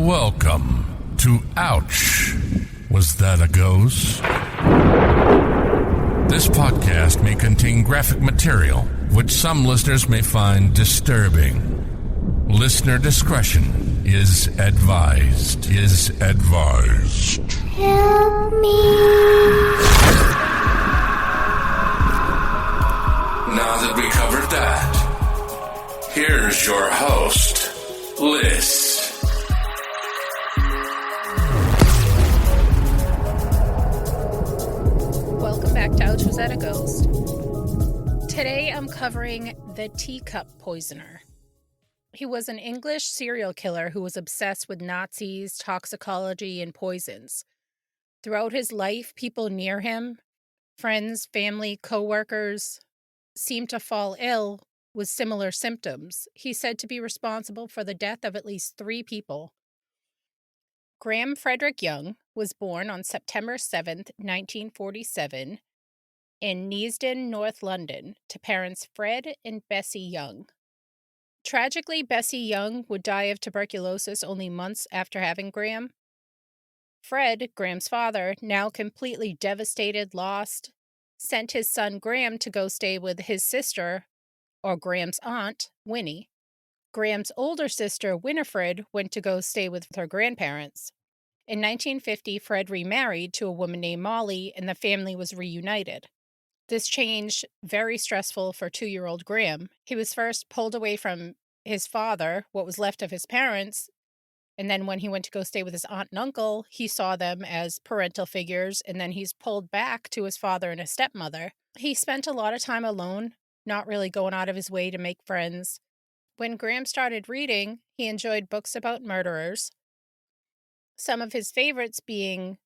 Welcome to Ouch. Was that a ghost? This podcast may contain graphic material, which some listeners may find disturbing. Listener discretion is advised. Help me. Now that we covered that, here's your host, Liz. Welcome back to Ouch, Was That a Ghost? Today I'm covering the Teacup poisoner. He was an English serial killer who was obsessed with Nazis, toxicology, and poisons. Throughout his life, people near him, friends, family, co-workers, seemed to fall ill with similar symptoms. He's said to be responsible for the death of at least 3 people. Graham Frederick Young was born on September 7th, 1947, in Neasden, North London, to parents Fred and Bessie Young. Tragically, Bessie Young would die of tuberculosis only months after having Graham. Fred, Graham's father, now completely devastated, lost, sent his son Graham to go stay with his sister, or Graham's aunt, Winnie. Graham's older sister, Winifred, went to go stay with her grandparents. In 1950, Fred remarried to a woman named Molly, and the family was reunited. This change, very stressful for 2-year-old Graham. He was first pulled away from his father, what was left of his parents, and then when he went to go stay with his aunt and uncle, he saw them as parental figures, and then he's pulled back to his father and his stepmother. He spent a lot of time alone, not really going out of his way to make friends. When Graham started reading, he enjoyed books about murderers, some of his favorites being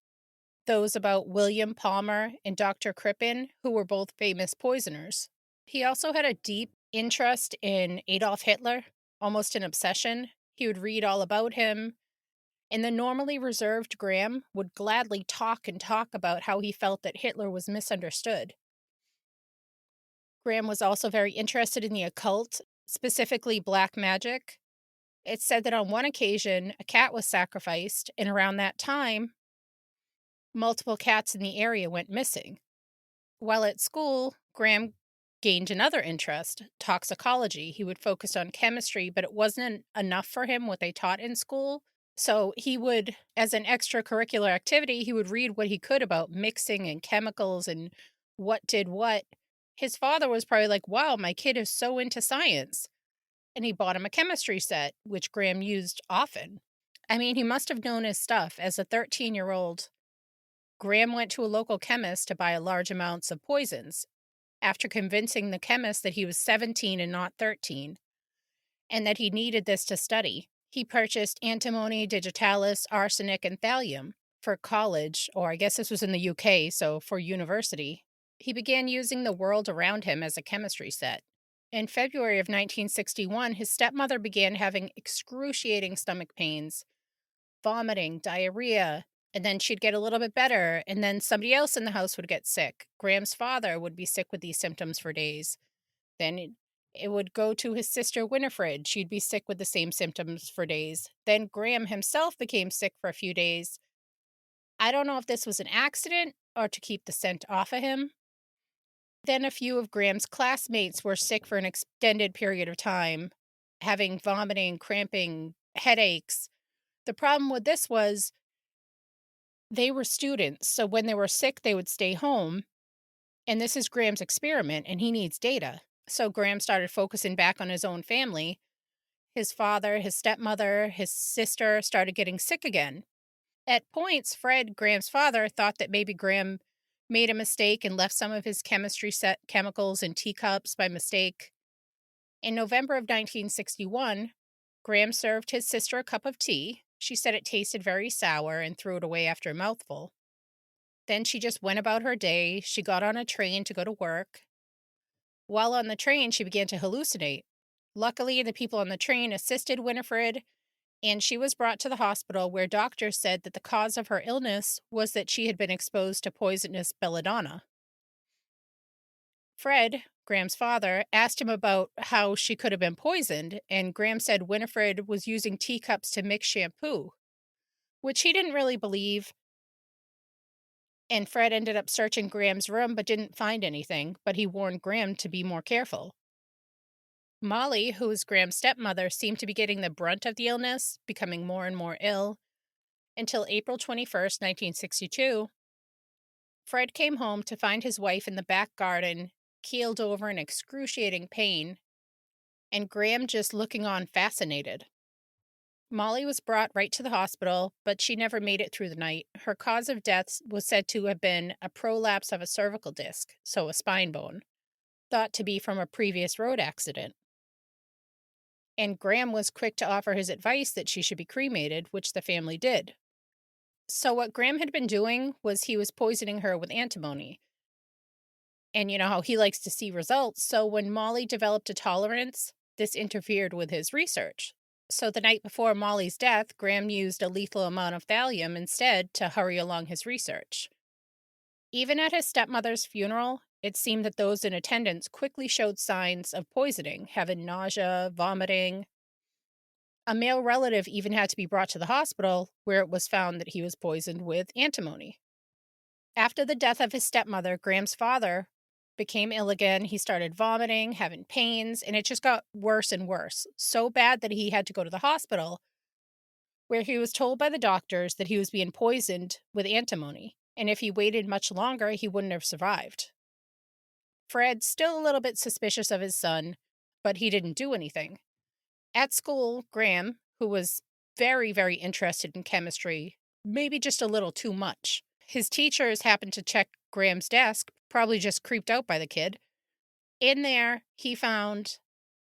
those about William Palmer and Dr. Crippen, who were both famous poisoners. He also had a deep interest in Adolf Hitler, almost an obsession. He would read all about him, and the normally reserved Graham would gladly talk about how he felt that Hitler was misunderstood. Graham was also very interested in the occult, specifically black magic. It's said that on one occasion, a cat was sacrificed, and around that time, multiple cats in the area went missing. While at school, Graham gained another interest, toxicology. He would focus on chemistry, but it wasn't enough for him what they taught in school. So he would, as an extracurricular activity, he would read what he could about mixing and chemicals and what did what. His father was probably like, wow, my kid is so into science. And he bought him a chemistry set, which Graham used often. I mean, he must have known his stuff. As a 13-year-old, Graham went to a local chemist to buy large amounts of poisons, after convincing the chemist that he was 17 and not 13, and that he needed this to study. He purchased antimony, digitalis, arsenic, and thallium for college, or I guess this was in the UK, so for university. He began using the world around him as a chemistry set. In February of 1961, his stepmother began having excruciating stomach pains, vomiting, diarrhea, and then she'd get a little bit better, and then somebody else in the house would get sick. Graham's father would be sick with these symptoms for days. Then it would go to his sister Winifred. She'd be sick with the same symptoms for days. Then Graham himself became sick for a few days. I don't know if this was an accident or to keep the scent off of him. Then a few of Graham's classmates were sick for an extended period of time, having vomiting, cramping, headaches. The problem with this was they were students, so when they were sick, they would stay home. And this is Graham's experiment, and he needs data. So Graham started focusing back on his own family. His father, his stepmother, his sister started getting sick again. At points, Fred, Graham's father, thought that maybe Graham made a mistake and left some of his chemistry set chemicals in teacups by mistake. In November of 1961, Graham served his sister a cup of tea. She said it tasted very sour and threw it away after a mouthful. Then she just went about her day. She got on a train to go to work. While on the train, she began to hallucinate. Luckily, the people on the train assisted Winifred, and she was brought to the hospital where doctors said that the cause of her illness was that she had been exposed to poisonous belladonna. Fred, Graham's father, asked him about how she could have been poisoned, and Graham said Winifred was using teacups to mix shampoo. which he didn't really believe. And Fred ended up searching Graham's room but didn't find anything, but he warned Graham to be more careful. Molly, who was Graham's stepmother, seemed to be getting the brunt of the illness, becoming more and more ill, until April 21st, 1962. Fred came home to find his wife in the back garden, keeled over in excruciating pain, and Graham just looking on fascinated. Molly was brought right to the hospital, but she never made it through the night. Her cause of death was said to have been a prolapse of a cervical disc, so a spine bone, thought to be from a previous road accident. And Graham was quick to offer his advice that she should be cremated, which the family did. So, what Graham had been doing was he was poisoning her with antimony. And you know how he likes to see results. So, when Molly developed a tolerance, this interfered with his research. So, the night before Molly's death, Graham used a lethal amount of thallium instead to hurry along his research. Even at his stepmother's funeral, it seemed that those in attendance quickly showed signs of poisoning, having nausea, vomiting. A male relative even had to be brought to the hospital, where it was found that he was poisoned with antimony. After the death of his stepmother, Graham's father became ill again. He started vomiting, having pains, and it just got worse and worse. So bad that he had to go to the hospital, where he was told by the doctors that he was being poisoned with antimony. And if he waited much longer, he wouldn't have survived. Fred, still a little bit suspicious of his son, but he didn't do anything. At school, Graham, who was very, very interested in chemistry, maybe just a little too much. His teachers happened to check Graham's desk, probably just creeped out by the kid. In there, he found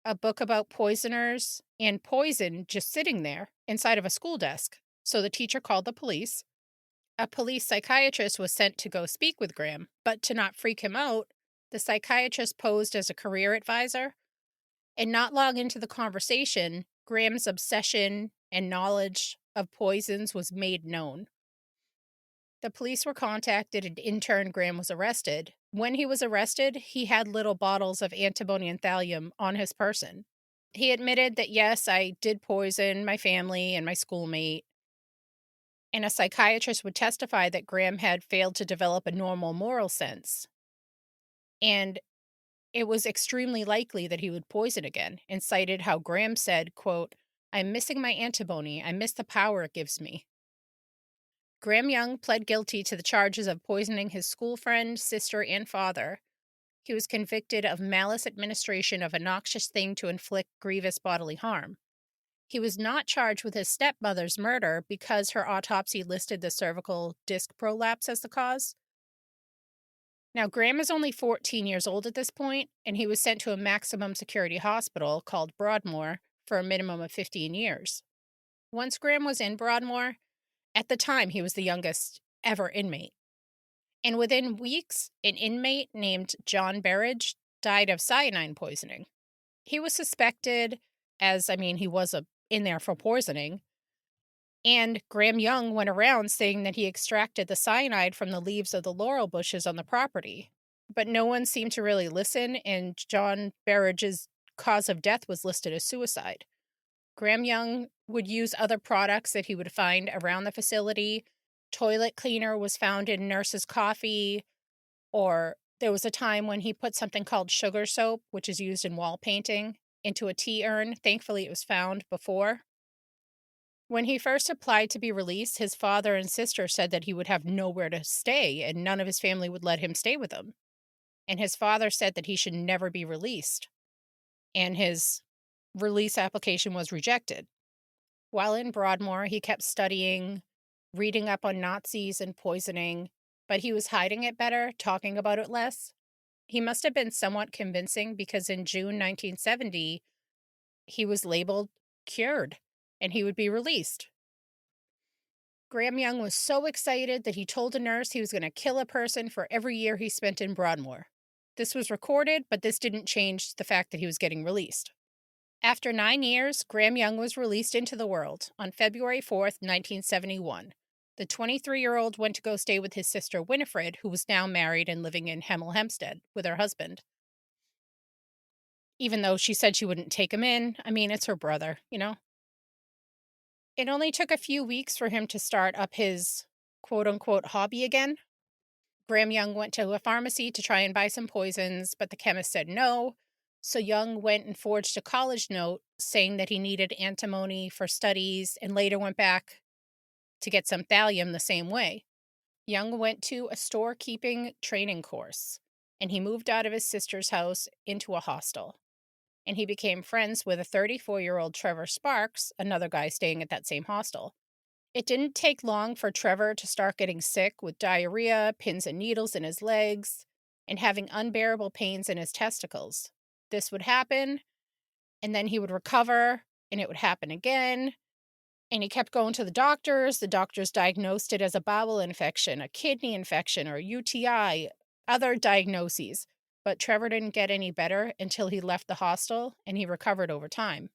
a book about poisoners and poison just sitting there inside of a school desk. So the teacher called the police. A police psychiatrist was sent to go speak with Graham, but to not freak him out, the psychiatrist posed as a career advisor. And not long into the conversation, Graham's obsession and knowledge of poisons was made known. The police were contacted and in turn Graham was arrested. When he was arrested, he had little bottles of antimony and thallium on his person. He admitted that, yes, I did poison my family and my schoolmate. And a psychiatrist would testify that Graham had failed to develop a normal moral sense. And it was extremely likely that he would poison again, and cited how Graham said, quote, "I'm missing my antimony. I miss the power it gives me." Graham Young pled guilty to the charges of poisoning his school friend, sister, and father. He was convicted of malice administration of a noxious thing to inflict grievous bodily harm. He was not charged with his stepmother's murder because her autopsy listed the cervical disc prolapse as the cause. Now, Graham is only 14 years old at this point, and he was sent to a maximum security hospital called Broadmoor for a minimum of 15 years. Once Graham was in Broadmoor, at the time he was the youngest ever inmate. And within weeks, an inmate named John Berridge died of cyanide poisoning. He was suspected, he was in there for poisoning. And Graham Young went around saying that he extracted the cyanide from the leaves of the laurel bushes on the property. But no one seemed to really listen, and John Berridge's cause of death was listed as suicide. Graham Young would use other products that he would find around the facility. Toilet cleaner was found in nurses' coffee, or there was a time when he put something called sugar soap, which is used in wall painting, into a tea urn. Thankfully, it was found before. When he first applied to be released, his father and sister said that he would have nowhere to stay and none of his family would let him stay with them. And his father said that he should never be released. And his release application was rejected. While in Broadmoor, he kept studying, reading up on Nazis and poisoning, but he was hiding it better, talking about it less. He must have been somewhat convincing because in June 1970, he was labeled cured and he would be released. Graham Young was so excited that he told a nurse he was going to kill a person for every year he spent in Broadmoor. This was recorded, but this didn't change the fact that he was getting released. After 9 years, Graham Young was released into the world on February 4th, 1971. The 23-year-old went to go stay with his sister Winifred, who was now married and living in Hemel Hempstead with her husband. Even though she said she wouldn't take him in, it's her brother, It only took a few weeks for him to start up his quote-unquote hobby again. Graham Young went to a pharmacy to try and buy some poisons, but the chemist said no. So Young went and forged a college note saying that he needed antimony for studies and later went back to get some thallium the same way. Young went to a storekeeping training course and he moved out of his sister's house into a hostel. And he became friends with a 34-year-old Trevor Sparks, another guy staying at that same hostel. It didn't take long for Trevor to start getting sick with diarrhea, pins and needles in his legs, and having unbearable pains in his testicles. This would happen, and then he would recover, and it would happen again. And he kept going to the doctors. The doctors diagnosed it as a bowel infection, a kidney infection, or UTI, other diagnoses. But Trevor didn't get any better until he left the hostel, and he recovered over time.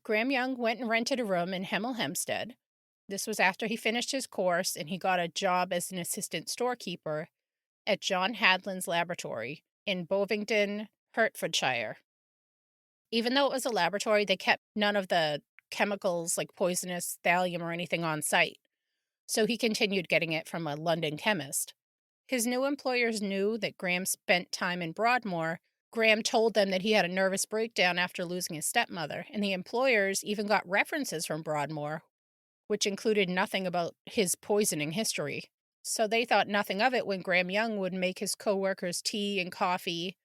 Graham Young went and rented a room in Hemel Hempstead. This was after he finished his course and he got a job as an assistant storekeeper at John Hadlin's laboratory in Bovingdon, Hertfordshire. Even though it was a laboratory, they kept none of the chemicals like poisonous thallium or anything on site. So he continued getting it from a London chemist. His new employers knew that Graham spent time in Broadmoor. Graham told them that he had a nervous breakdown after losing his stepmother, and the employers even got references from Broadmoor, which included nothing about his poisoning history. So they thought nothing of it when Graham Young would make his coworkers tea and coffee.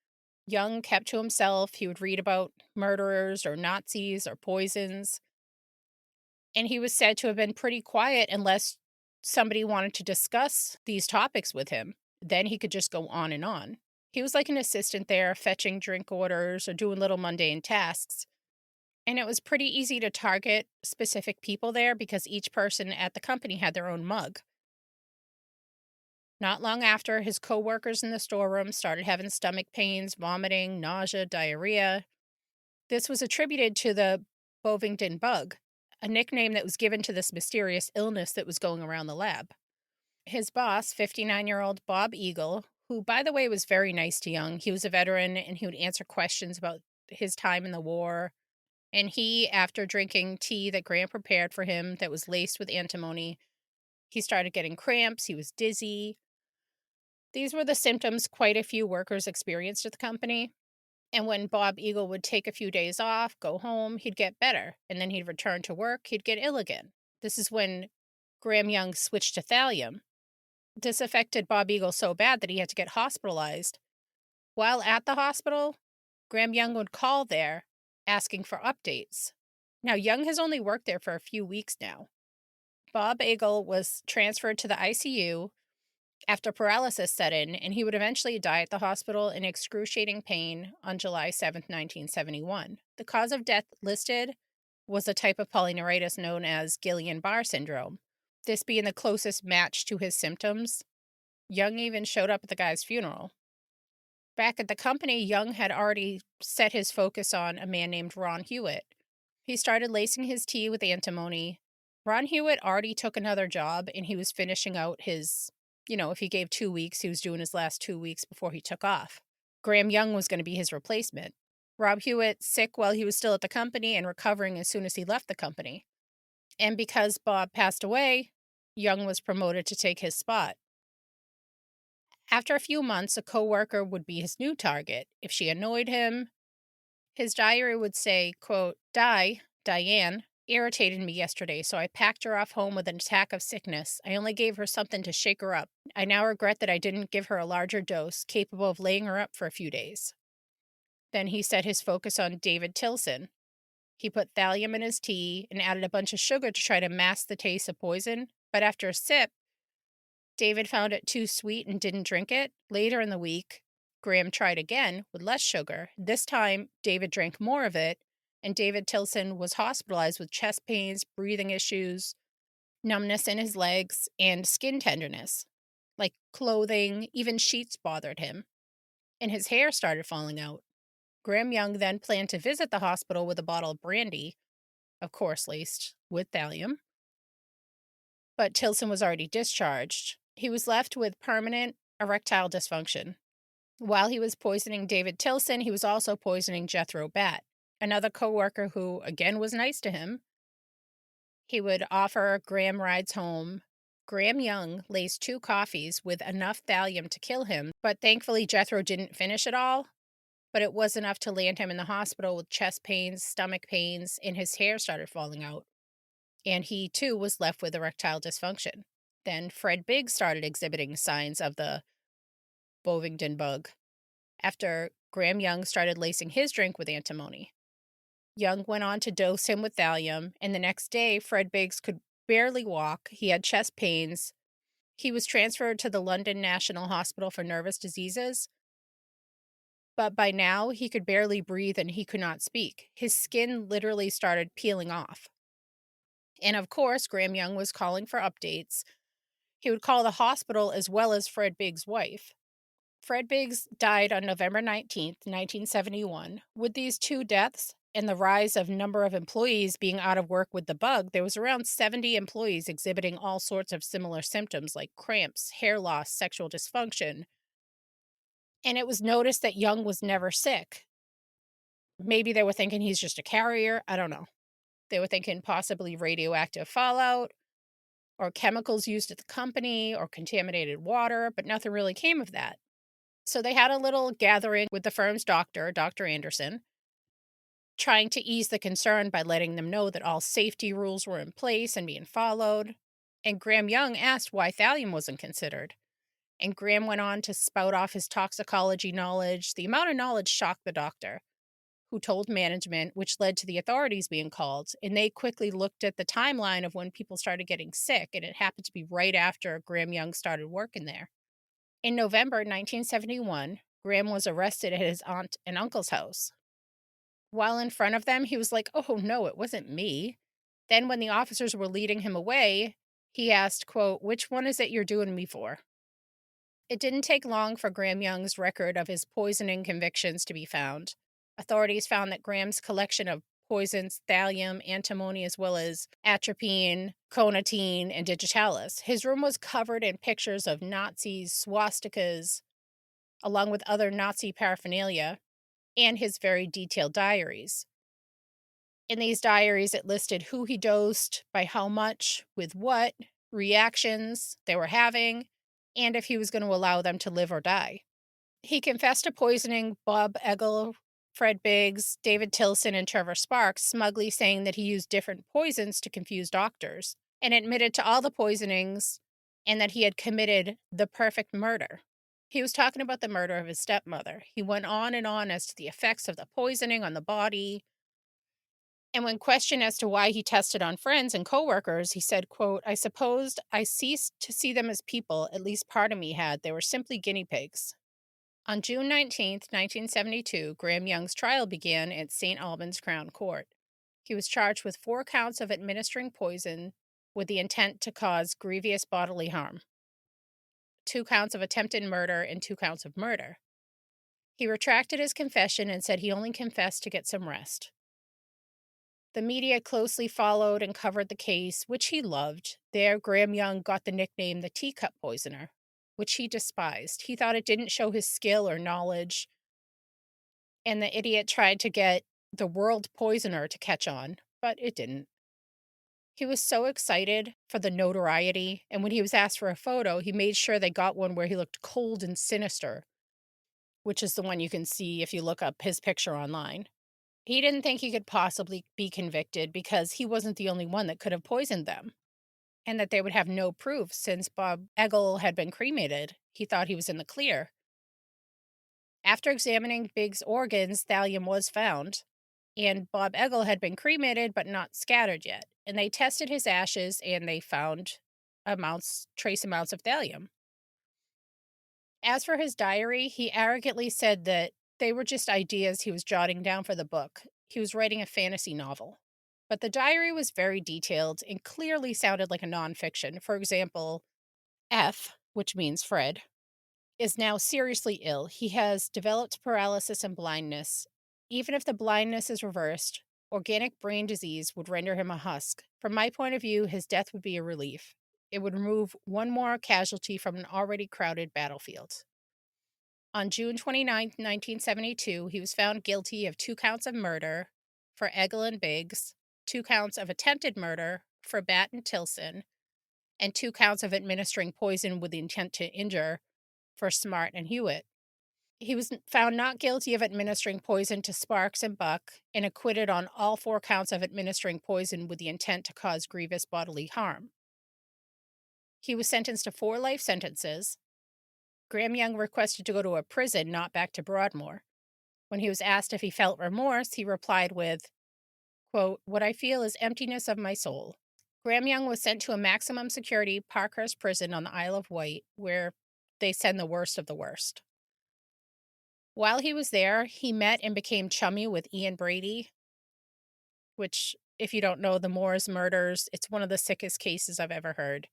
Young kept to himself. He would read about murderers or Nazis or poisons. And he was said to have been pretty quiet unless somebody wanted to discuss these topics with him. Then he could just go on and on. He was like an assistant there, fetching drink orders or doing little mundane tasks. And it was pretty easy to target specific people there because each person at the company had their own mug. Not long after, his co-workers in the storeroom started having stomach pains, vomiting, nausea, diarrhea. This was attributed to the Bovingdon bug, a nickname that was given to this mysterious illness that was going around the lab. His boss, 59-year-old Bob Eagle, who, by the way, was very nice to Young. He was a veteran and he would answer questions about his time in the war. And he, after drinking tea that Graham prepared for him that was laced with antimony, he started getting cramps, he was dizzy. These were the symptoms quite a few workers experienced at the company. And when Bob Eagle would take a few days off, go home, he'd get better. And then he'd return to work, he'd get ill again. This is when Graham Young switched to thallium. This affected Bob Eagle so bad that he had to get hospitalized. While at the hospital, Graham Young would call there asking for updates. Now, Young has only worked there for a few weeks now. Bob Eagle was transferred to the ICU after paralysis set in, and he would eventually die at the hospital in excruciating pain on July 7th, 1971. The cause of death listed was a type of polyneuritis known as Guillain-Barré syndrome, this being the closest match to his symptoms. Young even showed up at the guy's funeral. Back at the company, Young had already set his focus on a man named Ron Hewitt. He started lacing his tea with antimony. Ron Hewitt already took another job, and he was finishing out his, if he gave 2 weeks, he was doing his last 2 weeks before he took off. Graham Young was going to be his replacement. Rob Hewitt, sick while he was still at the company and recovering as soon as he left the company. And because Bob passed away, Young was promoted to take his spot. After a few months, a co-worker would be his new target. If she annoyed him, his diary would say, quote, Diane, irritated me yesterday, so I packed her off home with an attack of sickness. I only gave her something to shake her up. I now regret that I didn't give her a larger dose, capable of laying her up for a few days. Then he set his focus on David Tilson. He put thallium in his tea and added a bunch of sugar to try to mask the taste of poison, but after a sip, David found it too sweet and didn't drink it. Later in the week, Graham tried again with less sugar. This time, David drank more of it, and David Tilson was hospitalized with chest pains, breathing issues, numbness in his legs, and skin tenderness. Like clothing, even sheets bothered him. And his hair started falling out. Graham Young then planned to visit the hospital with a bottle of brandy, of course laced with thallium. But Tilson was already discharged. He was left with permanent erectile dysfunction. While he was poisoning David Tilson, he was also poisoning Jethro Batt, another co-worker who, again, was nice to him. He would offer Graham rides home. Graham Young laced 2 coffees with enough thallium to kill him, but thankfully Jethro didn't finish it all. But it was enough to land him in the hospital with chest pains, stomach pains, and his hair started falling out. And he, too, was left with erectile dysfunction. Then Fred Biggs started exhibiting signs of the Bovingdon bug after Graham Young started lacing his drink with antimony. Young went on to dose him with thallium, and the next day, Fred Biggs could barely walk. He had chest pains. He was transferred to the London National Hospital for Nervous Diseases, but by now he could barely breathe and he could not speak. His skin literally started peeling off. And of course, Graham Young was calling for updates. He would call the hospital as well as Fred Biggs' wife. Fred Biggs died on November 19th, 1971. With these 2 deaths and the rise of number of employees being out of work with the bug, there was around 70 employees exhibiting all sorts of similar symptoms like cramps, hair loss, sexual dysfunction. And it was noticed that Young was never sick. Maybe they were thinking he's just a carrier. I don't know. They were thinking possibly radioactive fallout or chemicals used at the company or contaminated water, but nothing really came of that. So they had a little gathering with the firm's doctor, Dr. Anderson, trying to ease the concern by letting them know that all safety rules were in place and being followed. And Graham Young asked why thallium wasn't considered. And Graham went on to spout off his toxicology knowledge. The amount of knowledge shocked the doctor, who told management, which led to the authorities being called. And they quickly looked at the timeline of when people started getting sick, and it happened to be right after Graham Young started working there. In November 1971, Graham was arrested at his aunt and uncle's house. While in front of them, he was like, "Oh, no, it wasn't me." Then when the officers were leading him away, he asked, quote, "Which one is it you're doing me for?" It didn't take long for Graham Young's record of his poisoning convictions to be found. Authorities found that Graham's collection of poisons, thallium, antimony, as well as atropine, conatine, and digitalis. His room was covered in pictures of Nazis, swastikas, along with other Nazi paraphernalia, and his very detailed diaries. In these diaries, it listed who he dosed, by how much, with what, reactions they were having, and if he was going to allow them to live or die. He confessed to poisoning Bob Eggle, Fred Biggs, David Tilson, and Trevor Sparks, smugly saying that he used different poisons to confuse doctors, and admitted to all the poisonings and that he had committed the perfect murder. He was talking about the murder of his stepmother. He went on and on as to the effects of the poisoning on the body. And when questioned as to why he tested on friends and coworkers, he said, quote, "I supposed I ceased to see them as people, at least part of me had. They were simply guinea pigs." On June 19th, 1972, Graham Young's trial began at St. Albans Crown Court. He was charged with 4 counts of administering poison with the intent to cause grievous bodily harm, 2 counts of attempted murder, and 2 counts of murder. He retracted his confession and said he only confessed to get some rest. The media closely followed and covered the case, which he loved. There, Graham Young got the nickname the Teacup Poisoner, which he despised. He thought it didn't show his skill or knowledge, and the idiot tried to get the world poisoner to catch on, but it didn't. He was so excited for the notoriety, and when he was asked for a photo, he made sure they got one where he looked cold and sinister, which is the one you can see if you look up his picture online. He didn't think he could possibly be convicted because he wasn't the only one that could have poisoned them, and that they would have no proof since Bob Eggle had been cremated. He thought he was in the clear. After examining Biggs' organs, thallium was found, and Bob Eggle had been cremated but not scattered yet. And they tested his ashes and they found trace amounts of thallium. As for his diary, he arrogantly said that they were just ideas he was jotting down for the book. He was writing a fantasy novel. But the diary was very detailed and clearly sounded like a nonfiction. For example, F, which means Fred, is now seriously ill. He has developed paralysis and blindness. Even if the blindness is reversed, organic brain disease would render him a husk. From my point of view, his death would be a relief. It would remove one more casualty from an already crowded battlefield. On June 29th, 1972, he was found guilty of 2 counts of murder for Eggle and Biggs, 2 counts of attempted murder for bat and Tilson, and 2 counts of administering poison with the intent to injure for Smart and Hewitt. He was found not guilty of administering poison to Sparks and Buck and acquitted on all 4 counts of administering poison with the intent to cause grievous bodily harm. He was sentenced to 4 life sentences. Graham Young requested to go to a prison, not back to Broadmoor. When he was asked if he felt remorse, he replied with, quote, "What I feel is emptiness of my soul." Graham Young was sent to a maximum security Parkhurst prison on the Isle of Wight, where they send the worst of the worst. While he was there, he met and became chummy with Ian Brady, which, if you don't know, the Moors murders, it's one of the sickest cases I've ever heard.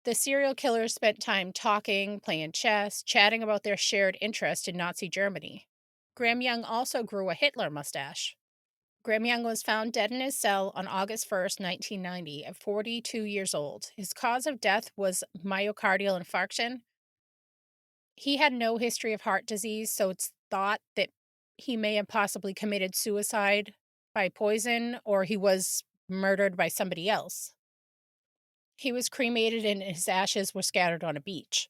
The serial killers spent time talking, playing chess, chatting about their shared interest in Nazi Germany. Graham Young also grew a Hitler mustache. Graham Young was found dead in his cell on August 1st, 1990, at 42 years old. His cause of death was myocardial infarction. He had no history of heart disease, so it's thought that he may have possibly committed suicide by poison, or he was murdered by somebody else. He was cremated and his ashes were scattered on a beach.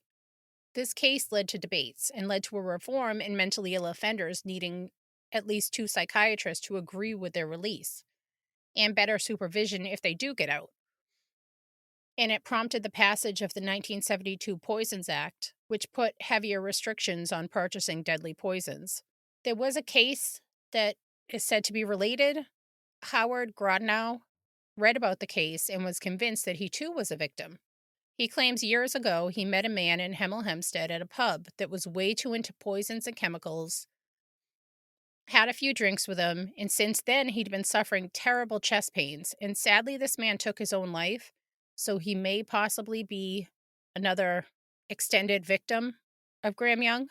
This case led to debates and led to a reform in mentally ill offenders needing at least 2 psychiatrists to agree with their release, and better supervision if they do get out. And it prompted the passage of the 1972 Poisons Act, which put heavier restrictions on purchasing deadly poisons. There was a case that is said to be related. Howard Grodnow read about the case and was convinced that he too was a victim. He claims years ago he met a man in Hemel Hempstead at a pub that was way too into poisons and chemicals, had a few drinks with him, and since then he'd been suffering terrible chest pains, and sadly this man took his own life, so he may possibly be another extended victim of Graham Young.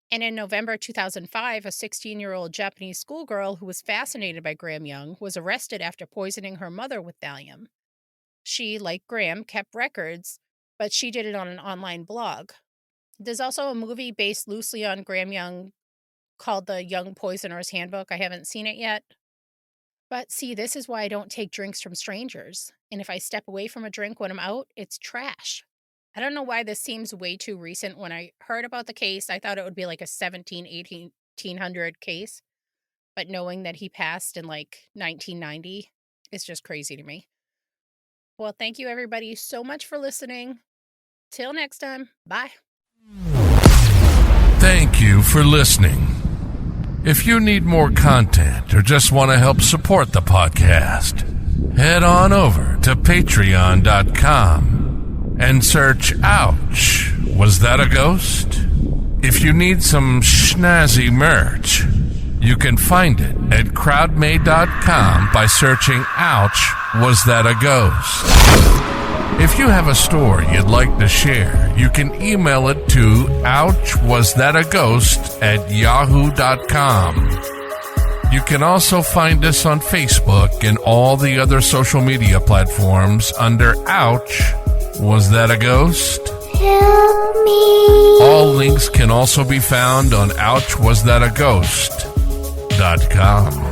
And in November 2005, a 16-year-old Japanese schoolgirl who was fascinated by Graham Young was arrested after poisoning her mother with thallium. She, like Graham, kept records, but she did it on an online blog. There's also a movie based loosely on Graham Young called The Young Poisoner's Handbook. I haven't seen it yet. But see, this is why I don't take drinks from strangers. And if I step away from a drink when I'm out, it's trash. I don't know why this seems way too recent. When I heard about the case, I thought it would be like a 1800 case. But knowing that he passed in like 1990 is just crazy to me. Well, thank you everybody so much for listening. Till next time. Bye. Thank you for listening. If you need more content or just want to help support the podcast, head on over to patreon.com and search Ouch, Was That a Ghost? If you need some snazzy merch, you can find it at crowdmade.com by searching Ouch, Was That a Ghost? If you have a story you'd like to share, you can email it to ouchwasthataghost@yahoo.com. You can also find us on Facebook and all the other social media platforms under Ouch, Was That a Ghost? Help me. All links can also be found on ouchwasthataghost.com.